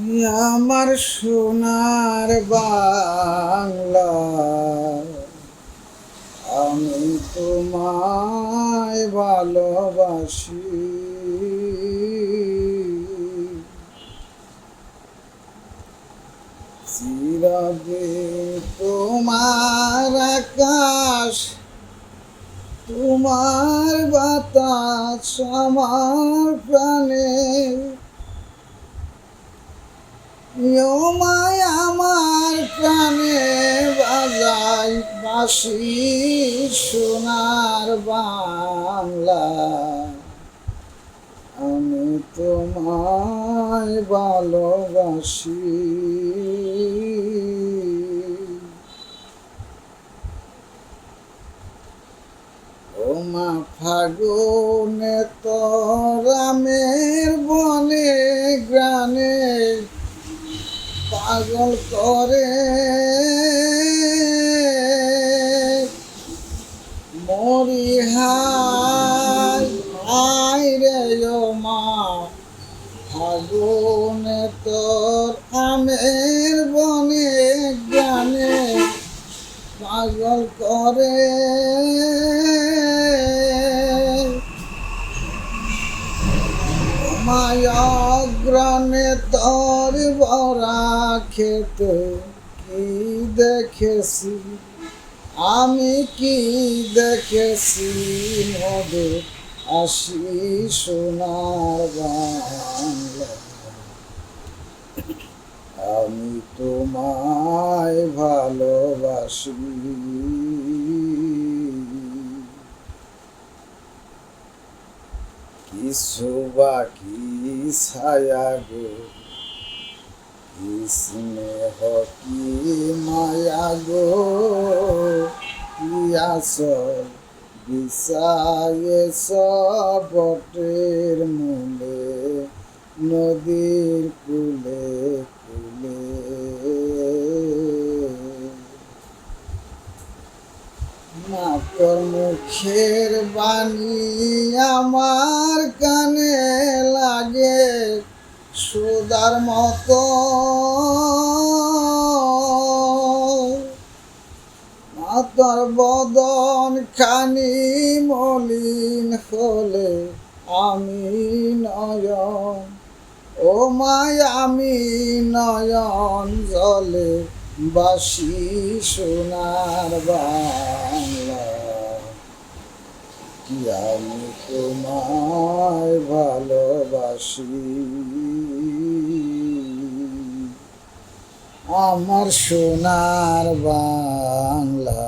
আমার সোনার বাংলা, আমি তোমায় ভালোবাসি। চিরদিন তোমার আকাশ, তোমার বাতাস আমার প্রাণে। নিয়মায় আমার প্রাণে বাজাই বাঁশি, সোনার বাংলা, আমি তোমায় ভালোবাসি। ওমা ফাগুনে তোর আমের বনে গ্রানে পাগল করে মরি হায় আয় রে ও মা। ফাগুনে তোর আমের বনে গানে পাগল করে মায়াগ্রামে তোর ভরা খেতে কি দেখেছি, আমি কি দেখেছি মধুর আসি সোনার বাংলা, আমি তোমায় ভালোবাসি। কিছু বাকি ছায়া গো, কি স্নেহ কি মায়া গো, কি আসল বিছায়েছ বটের মূলে নদীর কূলে কূলে। না তোর মুখের বাণী আমার কানে লাগে সুধার মতো, না তোর বদন খানি মলিন হলে আমি নয়ন, ও মায় আমি নয়ন জলে বাসি সোনার বাংলা, কি আমি তোমায় ভালোবাসি। আমার সোনার বাংলা।